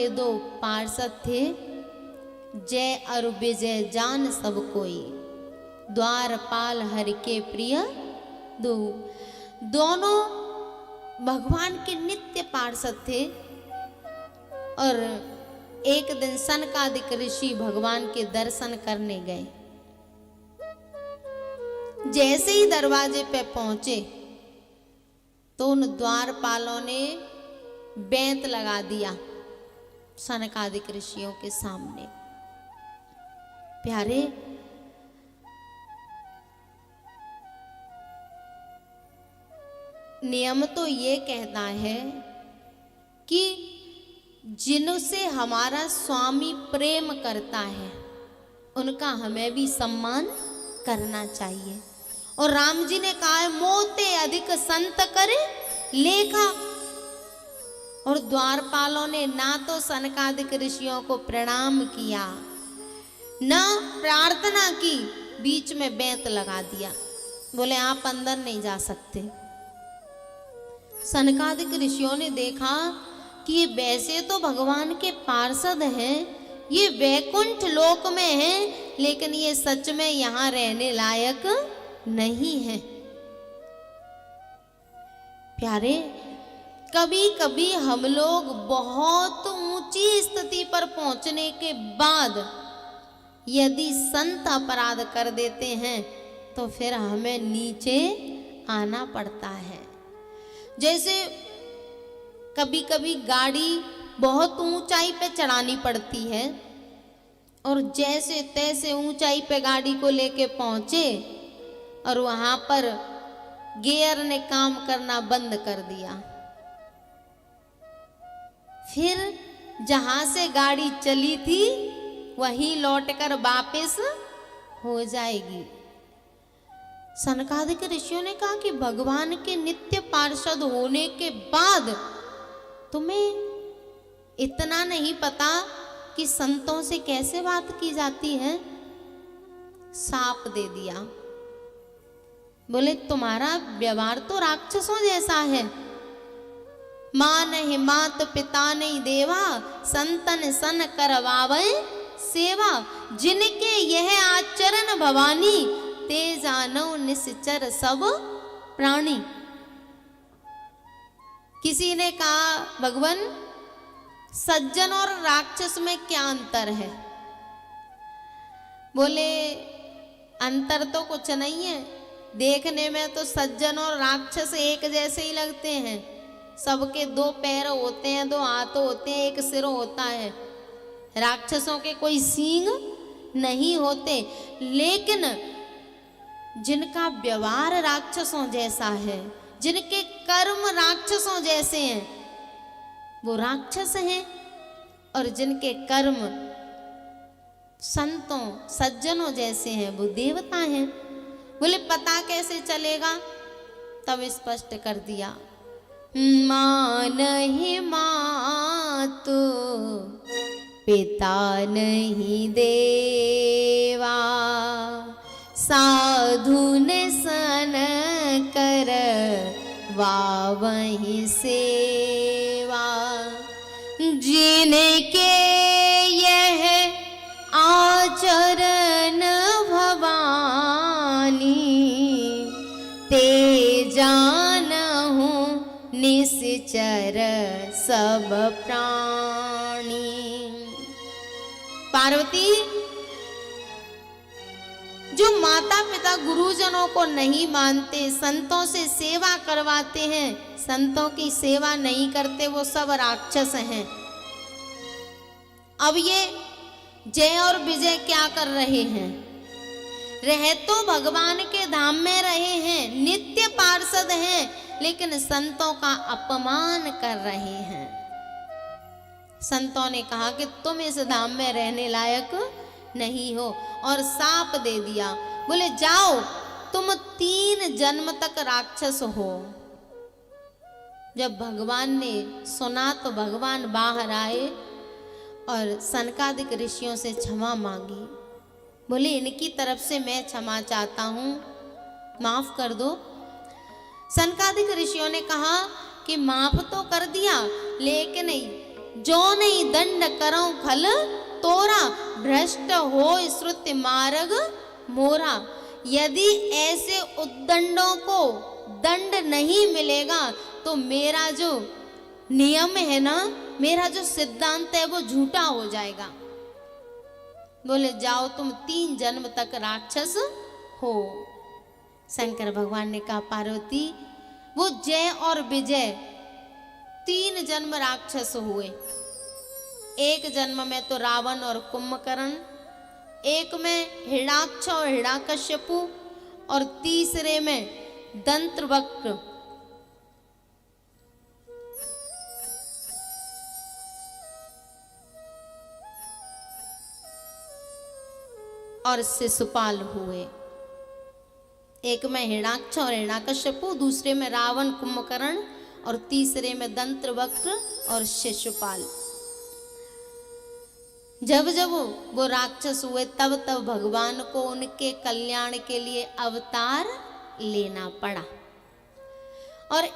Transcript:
ये दो पार्षद थे, जय और विजय जान सब कोई, द्वारपाल हरि के प्रिय दो। दोनों भगवान के नित्य पार्षद थे। और एक दिन सनकादिक ऋषि भगवान के दर्शन करने गए। जैसे ही दरवाजे पे पहुंचे तो उन द्वारपालों ने बेंत लगा दिया सनकादिक ऋषियों के सामने। प्यारे, नियम तो ये कहता है कि जिनसे हमारा स्वामी प्रेम करता है उनका हमें भी सम्मान करना चाहिए। और राम जी ने कहा है, मोते अधिक संत करे लेखा। और द्वारपालों ने ना तो सनकादिक ऋषियों को प्रणाम किया, ना प्रार्थना की, बीच में बेंत लगा दिया, बोले आप अंदर नहीं जा सकते। सनकादिक ऋषियों ने देखा कि ये वैसे तो भगवान के पार्षद हैं, ये वैकुंठ लोक में हैं, लेकिन ये सच में यहां रहने लायक नहीं है। प्यारे, कभी कभी हम लोग बहुत ऊंची स्थिति पर पहुंचने के बाद यदि संत अपराध कर देते हैं तो फिर हमें नीचे आना पड़ता है। जैसे कभी कभी गाड़ी बहुत ऊंचाई पे चढ़ानी पड़ती है और जैसे तैसे ऊंचाई पे गाड़ी को लेके पहुंचे और वहां पर गियर ने काम करना बंद कर दिया, फिर जहां से गाड़ी चली थी वहीं लौटकर वापस हो जाएगी। सनकादिक ऋषियों ने कहा कि भगवान के नित्य पार्षद होने के बाद तुम्हें इतना नहीं पता कि संतों से कैसे बात की जाती है। साप दे दिया, बोले तुम्हारा व्यवहार तो राक्षसों जैसा है। मां नहीं मात पिता नहीं देवा, संतन सन करवावे सेवा। जिनके यह आचरण भवानी, ते जानो निश्चर सब प्राणी। किसी ने कहा, भगवान सज्जन और राक्षस में क्या अंतर है? बोले अंतर तो कुछ नहीं है, देखने में तो सज्जन और राक्षस एक जैसे ही लगते हैं। सबके दो पैर होते हैं, दो हाथ होते हैं, एक सिर होता है। राक्षसों के कोई सींग नहीं होते, लेकिन जिनका व्यवहार राक्षसों जैसा है, जिनके कर्म राक्षसों जैसे हैं, वो राक्षस हैं। और जिनके कर्म संतों सज्जनों जैसे हैं, वो देवता हैं। बोले पता कैसे चलेगा? तब स्पष्ट कर दिया, मां नहीं मातु पिता नहीं देवा, साधु ने सन कर वावहि सेवा। जिनके यह आचरण भवानी, ते जानहु निश्चर सब प्राणी। पार्वती, जो माता पिता गुरुजनों को नहीं मानते, संतों से सेवा करवाते हैं, संतों की सेवा नहीं करते, वो सब राक्षस हैं। अब ये जय और विजय क्या कर रहे हैं? रह तो भगवान के धाम में रहे हैं, नित्य पार्षद हैं, लेकिन संतों का अपमान कर रहे हैं। संतों ने कहा कि तुम इस धाम में रहने लायक नहीं हो, और साप दे दिया। बोले जाओ, तुम 3 जन्म तक राक्षस हो। जब भगवान ने सुना तो भगवान बाहर आए और सनकादिक ऋषियों से क्षमा मांगी। बोले इनकी तरफ से मैं क्षमा चाहता हूँ, माफ कर दो। सनकादिक ऋषियों ने कहा कि माफ तो कर दिया, लेकिन जो नहीं दंड करो खल तोरा, भ्रष्ट हो श्रुति मार्ग मोरा। यदि ऐसे उद्दंडों को दंड नहीं मिलेगा तो मेरा जो नियम है ना, मेरा जो सिद्धांत है वो झूठा हो जाएगा। बोले जाओ तुम 3 जन्म तक राक्षस हो। शंकर भगवान ने कहा पार्वती वो जय और विजय 3 जन्म राक्षस हुए। एक जन्म में तो रावण और कुंभकर्ण, एक में हिरण्याक्ष और हिरण्यकश्यपु, और तीसरे में दंत्रवक्र। और शिशुपाल हुए। एक में हिरण्याक्ष और हिरण्यकश्यपु, दूसरे में रावण कुंभकर्ण, और तीसरे में दंत्रवक्र और शिशुपाल। जब जब वो राक्षस हुए तब तब भगवान को उनके कल्याण के लिए अवतार लेना पड़ा। और